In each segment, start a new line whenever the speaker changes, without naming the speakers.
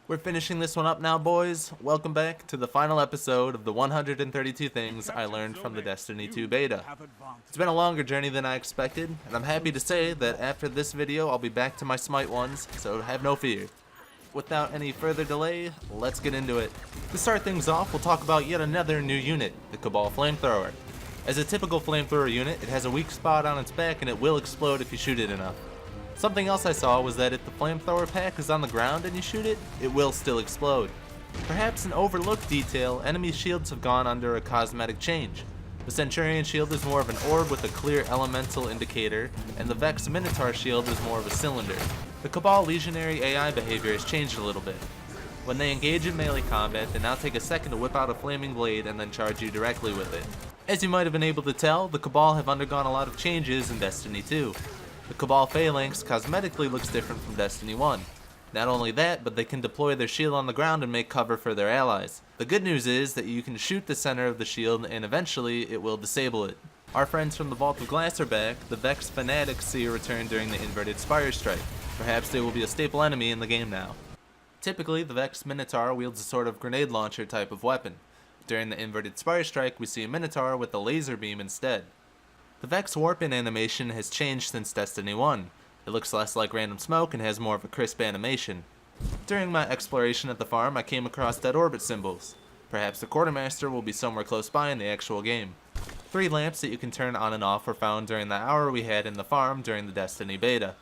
We're finishing this one up now, boys. Welcome back to the final episode of the 132 things I learned from the Destiny 2 beta. It's been a longer journey than I expected, and I'm happy to say that after this video I'll be back to my Smite ones, so have no fear. Without any further delay, let's get into it. To start things off, we'll talk about yet another new unit, the Cabal Flamethrower. As a typical flamethrower unit, it has a weak spot on its back and it will explode if you shoot it enough. Something else I saw was that if the flamethrower pack is on the ground and you shoot it, it will still explode. Perhaps an overlooked detail, enemy shields have gone under a cosmetic change. The Centurion shield is more of an orb with a clear elemental indicator, and the Vex Minotaur shield is more of a cylinder. The Cabal Legionary AI behavior has changed a little bit. When they engage in melee combat, they now take a second to whip out a flaming blade and then charge you directly with it. As you might have been able to tell, the Cabal have undergone a lot of changes in Destiny 2. The Cabal Phalanx cosmetically looks different from Destiny 1. Not only that, but they can deploy their shield on the ground and make cover for their allies. The good news is that you can shoot the center of the shield and eventually it will disable it. Our friends from the Vault of Glass are back. The Vex Fanatics see a return during the Inverted Spire Strike. Perhaps they will be a staple enemy in the game now. Typically, the Vex Minotaur wields a sort of grenade launcher type of weapon. During the Inverted Spire Strike, we see a Minotaur with a laser beam instead. The Vex Warp-In animation has changed since Destiny 1. It looks less like random smoke and has more of a crisp animation. During my exploration at the farm, I came across dead orbit symbols. Perhaps the Quartermaster will be somewhere close by in the actual game. 3 lamps that you can turn on and off were found during the hour we had in the farm during the Destiny beta.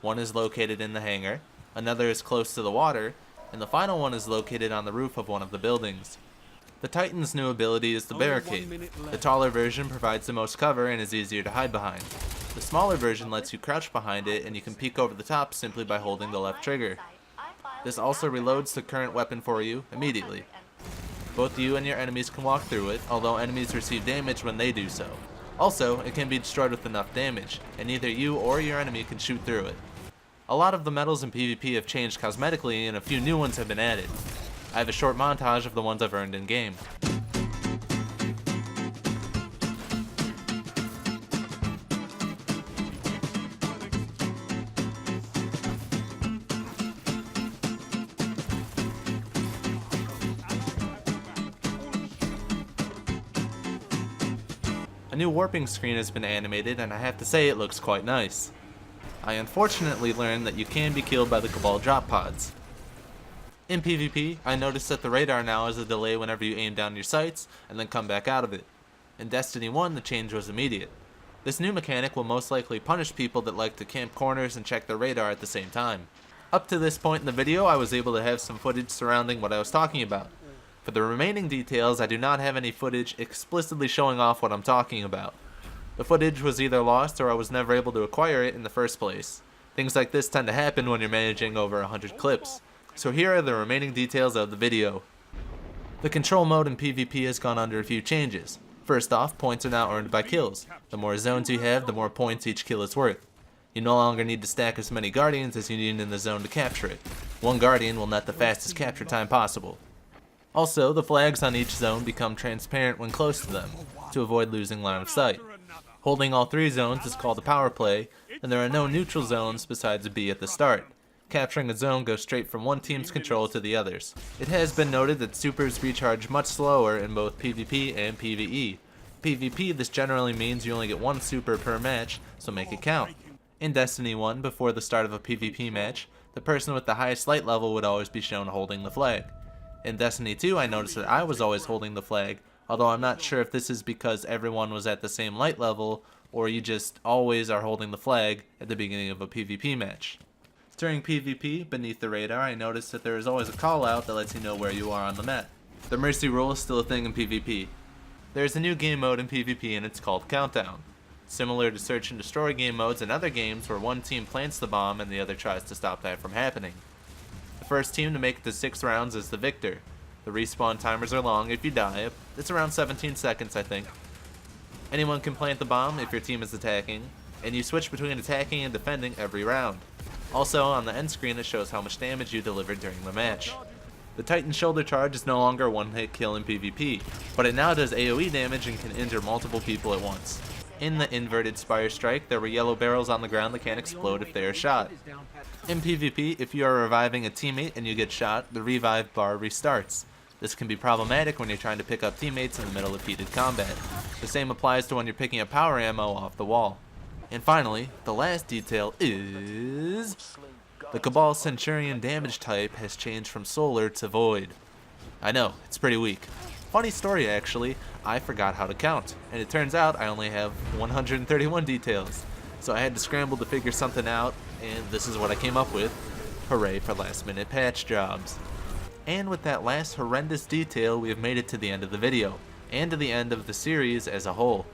One is located in the hangar, another is close to the water, and the final one is located on the roof of one of the buildings. The Titan's new ability is the Barricade. The taller version provides the most cover and is easier to hide behind. The smaller version lets you crouch behind it and you can peek over the top simply by holding the left trigger. This also reloads the current weapon for you immediately. Both you and your enemies can walk through it, although enemies receive damage when they do so. Also, it can be destroyed with enough damage, and neither you or your enemy can shoot through it. A lot of the medals in PvP have changed cosmetically and a few new ones have been added. I have a short montage of the ones I've earned in-game. A new warping screen has been animated and I have to say it looks quite nice. I unfortunately learned that you can be killed by the Cabal drop pods. In PvP, I noticed that the radar now has a delay whenever you aim down your sights and then come back out of it. In Destiny 1, the change was immediate. This new mechanic will most likely punish people that like to camp corners and check their radar at the same time. Up to this point in the video, I was able to have some footage surrounding what I was talking about. For the remaining details, I do not have any footage explicitly showing off what I'm talking about. The footage was either lost or I was never able to acquire it in the first place. Things like this tend to happen when you're managing over 100 clips. So here are the remaining details of the video. The control mode in PvP has gone under a few changes. First off, points are now earned by kills. The more zones you have, the more points each kill is worth. You no longer need to stack as many Guardians as you need in the zone to capture it. One Guardian will net the fastest capture time possible. Also, the flags on each zone become transparent when close to them, to avoid losing line of sight. Holding all 3 zones is called a power play, and there are no neutral zones besides a B at the start. Capturing a zone goes straight from one team's control to the others. It has been noted that supers recharge much slower in both PvP and PvE. PvP, this generally means you only get 1 super per match, so make it count. In Destiny 1, before the start of a PvP match, the person with the highest light level would always be shown holding the flag. In Destiny 2, I noticed that I was always holding the flag, although I'm not sure if this is because everyone was at the same light level, or you just always are holding the flag at the beginning of a PvP match. During PvP, beneath the radar, I noticed that there is always a call-out that lets you know where you are on the map. The Mercy Rule is still a thing in PvP. There is a new game mode in PvP and it's called Countdown. Similar to Search and Destroy game modes in other games where one team plants the bomb and the other tries to stop that from happening. The first team to make it to 6 rounds is the victor. The respawn timers are long. If you die, it's around 17 seconds I think. Anyone can plant the bomb if your team is attacking, and you switch between attacking and defending every round. Also, on the end screen it shows how much damage you delivered during the match. The Titan shoulder charge is no longer a one-hit kill in PvP, but it now does AoE damage and can injure multiple people at once. In the inverted Spire Strike, there were yellow barrels on the ground that can't explode if they are shot. In PvP, if you are reviving a teammate and you get shot, the revive bar restarts. This can be problematic when you're trying to pick up teammates in the middle of heated combat. The same applies to when you're picking up power ammo off the wall. And finally, the last detail is... the Cabal Centurion damage type has changed from Solar to Void. I know, it's pretty weak. Funny story actually, I forgot how to count, and it turns out I only have 131 details. So I had to scramble to figure something out, and this is what I came up with. Hooray for last minute patch jobs. And with that last horrendous detail, we have made it to the end of the video, and to the end of the series as a whole.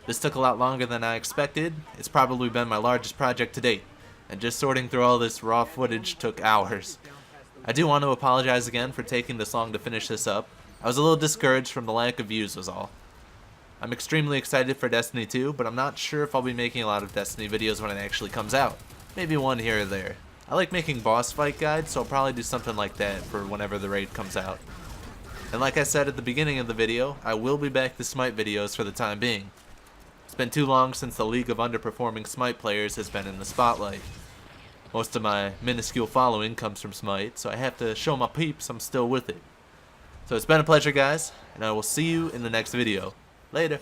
This took a lot longer than I expected. It's probably been my largest project to date, and just sorting through all this raw footage took hours. I do want to apologize again for taking this long to finish this up. I was a little discouraged from the lack of views was all. I'm extremely excited for Destiny 2, but I'm not sure if I'll be making a lot of Destiny videos when it actually comes out. Maybe one here or there. I like making boss fight guides, so I'll probably do something like that for whenever the raid comes out. And like I said at the beginning of the video, I will be back to Smite videos for the time being. It's been too long since the league of underperforming Smite players has been in the spotlight. Most of my minuscule following comes from Smite, so I have to show my peeps I'm still with it. So it's been a pleasure, guys, and I will see you in the next video. Later.